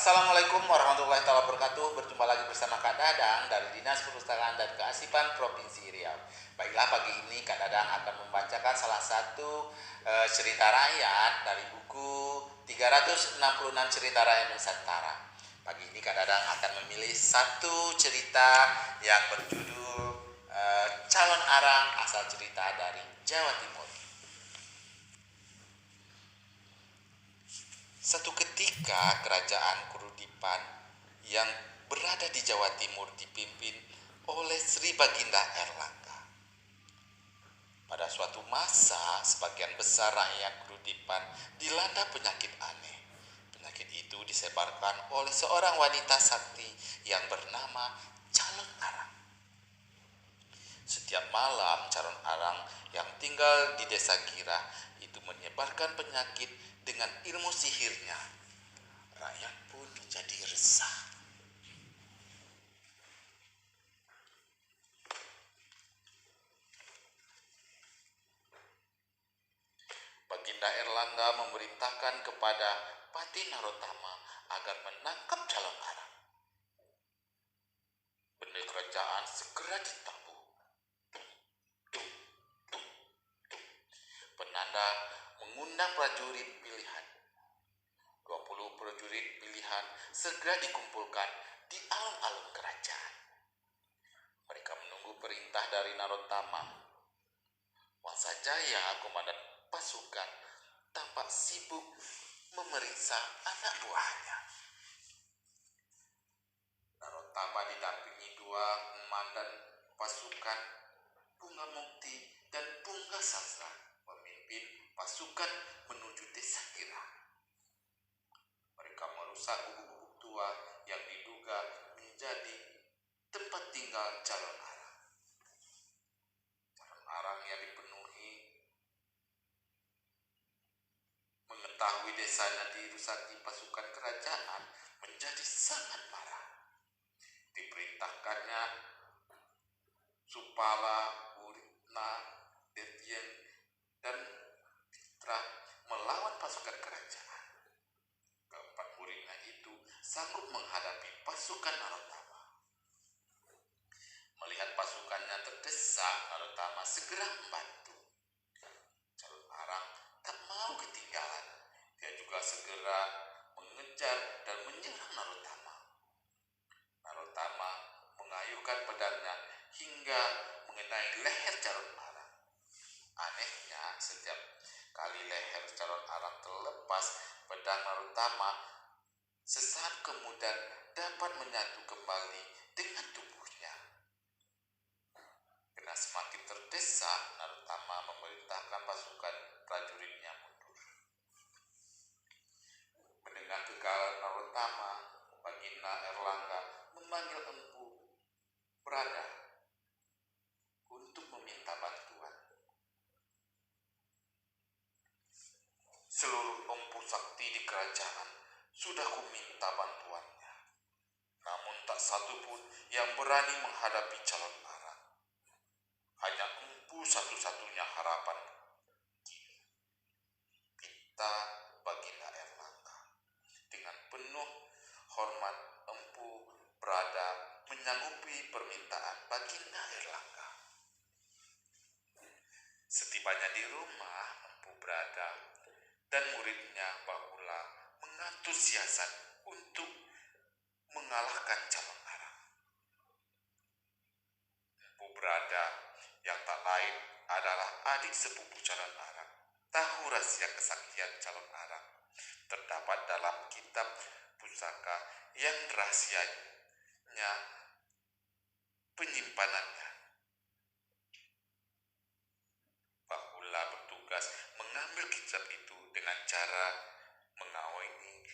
Assalamualaikum warahmatullahi wabarakatuh. Berjumpa lagi bersama Kak Dadang dari Dinas Perpustakaan dan Kearsipan Provinsi Riau. Baiklah, pagi ini Kak Dadang akan membacakan salah satu cerita rakyat dari buku 366 Cerita Rakyat Nusantara. Pagi ini Kak Dadang akan memilih satu cerita yang berjudul Calon Arang Asal Cerita dari Jawa Timur. Satu ketika kerajaan Kurudipan yang berada di Jawa Timur dipimpin oleh Sri Baginda Erlangga. Pada suatu masa, sebagian besar rakyat Kurudipan dilanda penyakit aneh. Penyakit itu disebarkan oleh seorang wanita sakti yang bernama Calon Arang. Setiap malam, Calon Arang yang tinggal di desa Gira itu menyebarkan penyakit dengan ilmu sihirnya. Rakyat pun menjadi resah. Baginda Erlangga memerintahkan kepada Pati Narotama agar menangkap Calon Arang. Benda kerajaan segera ditabuh. Penanda mengundang prajurit pilihan. 20 prajurit pilihan segera dikumpulkan di alun-alun kerajaan. Mereka menunggu perintah dari Narotama. Wangsa Jaya, komandan pasukan, tampak sibuk memeriksa anak buahnya. Narotama didampingi dua komandan pasukan, Bunga Mukti dan Pungga Sastra, memimpin pasukan menuju desa Gira. Mereka merusak gubuk-gubuk tua yang diduga menjadi tempat tinggal Calon Arang. Calon Arang yang dipenuhi mengetahui desanya dirusaki pasukan kerajaan menjadi sangat marah. Diperintahkannya Supala, Uritna, Dirjen, dan Fitra melawan pasukan kerajaan. Keempat muridnya itu sanggup menghadapi pasukan Narotama. Melihat pasukannya terdesak, Narotama segera membantu. Calon Arang tak mau ketinggalan. Dia juga segera mengejar dan menyerang Narotama. Narotama mengayuhkan pedangnya hingga mengenai leher Calon Arang. Anehnya, setiap kali leher Calon Arang terlepas, pedang Narotama sesaat kemudian dapat menyatu kembali dengan tubuhnya. Karena semakin terdesak, Narotama memerintahkan pasukan prajuritnya mundur. Mendengar kegagalan Narotama, Baginda Erlangga memanggil Empu Brada untuk meminta bantuan. Seluruh empu sakti di kerajaan sudah kuminta bantuannya, namun tak satu pun yang berani menghadapi Calon Arang. Hanya empu satu-satunya harapan kini. Kita Baginda Erlangga. Dengan penuh hormat, Empu Brada menyanggupi permintaan Baginda Erlangga. Setibanya di rumah, Empu Brada dan muridnya Bahula mengatur siasat untuk mengalahkan Calon Arang. Empu Brada yang tak lain adalah adik sepupu Calon Arang. Tahu rahasia kesaktian Calon Arang terdapat dalam kitab pusaka yang rahasianya penyimpanannya. Bahula bertugas mengambil kitab itu dengan cara mengawini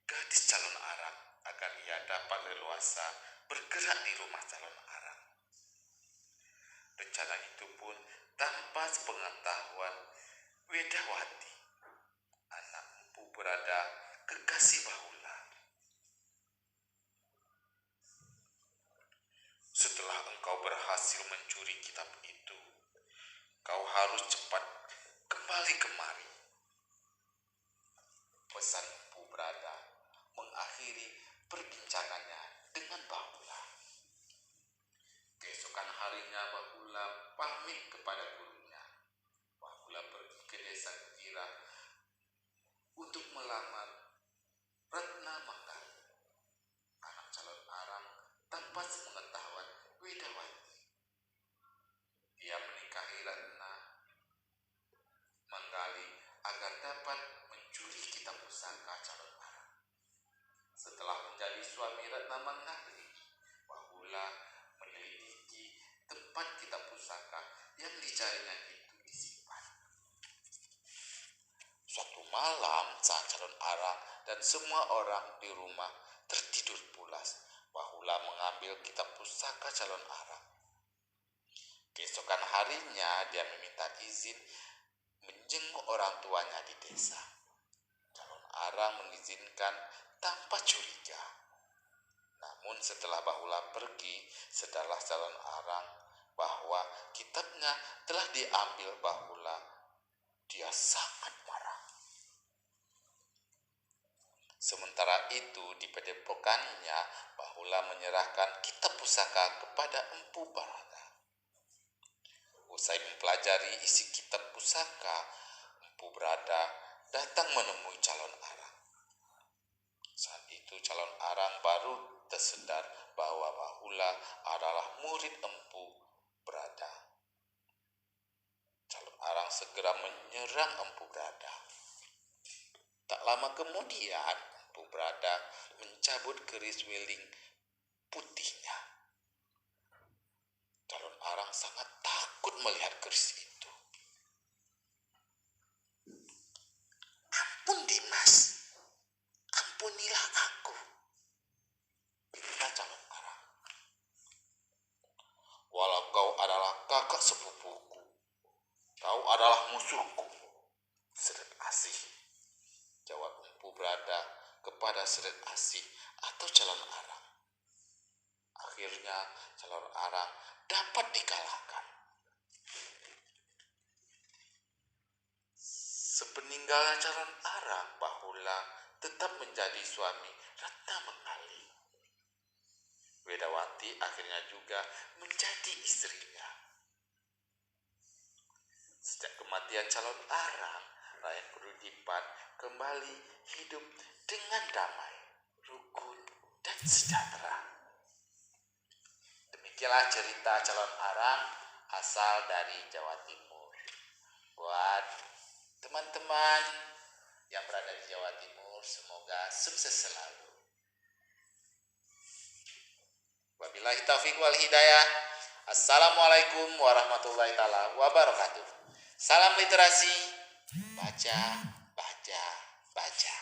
gadis Calon Arang agar ia dapat leluasa bergerak di rumah Calon Arang. Rencana itu pun tanpa sepengetahuan Wedawati, anak Empu Brada, kekasih Bahula. Setelah engkau berhasil mencuri kitab itu, kau harus cepat kembali kemari, pesan Empu Brada mengakhiri perbincangannya dengan Bahula. Keesokan harinya Bahula pamit kepada gurunya. Bahula pergi ke desa Ketira untuk melamar Ratna Manggali, anak calon arang tanpa sepengetahuan Wedawati. Dia menikahi Ratna Manggali agar dapat mencuri kitab pusaka calon arang. Setelah menjadi suami Ratna Manggali, Bahula menyelidiki tempat kitab pusaka yang dicarinya itu disimpan. Suatu malam saat calon arang dan semua orang di rumah tertidur pulas, Bahula mengambil kitab pusaka calon arang. Keesokan harinya dia meminta izin menjenguk orang tuanya di desa. Calon arang mengizinkan tanpa curiga. Namun setelah Bahula pergi, sadarlah calon arang bahwa kitabnya telah diambil Bahula. Dia sangat marah. Sementara itu di padepokannya, Bahula menyerahkan kitab pusaka kepada Empu Barada. Usai mempelajari isi kitab pusaka, Empu Barada datang menemui calon arang. Saat itu calon arang baru tersadar bahwa Bahula adalah murid Empu Barada. Calon arang segera menyerang Empu Barada. Tak lama kemudian, Empu Barada mencabut keris weling putihnya. Calon arang sangat takut melihat keris itu. "Ampun Dimas, ampunilah aku," minta calon arang. "Walau kau adalah kakak sepupuku, kau adalah musuhku, Seret Asih," jawab Empu Barada kepada Seret Asih atau calon arang. Akhirnya calon arang dapat dikalahkan. Sepeninggalnya calon arang, Bahula tetap menjadi suami Ratna Manggali. Wedawati akhirnya juga menjadi istrinya. Sejak kematian calon arang, rakyat Kududipan kembali hidup dengan damai, rukun, dan sejahtera. Demikianlah cerita calon arang asal dari Jawa Timur. Buat teman-teman yang berada di Jawa Timur, semoga sukses selalu. Wabillahi taufiq wal hidayah. Assalamualaikum warahmatullahi wabarakatuh. Salam literasi. Baca, baca, baca.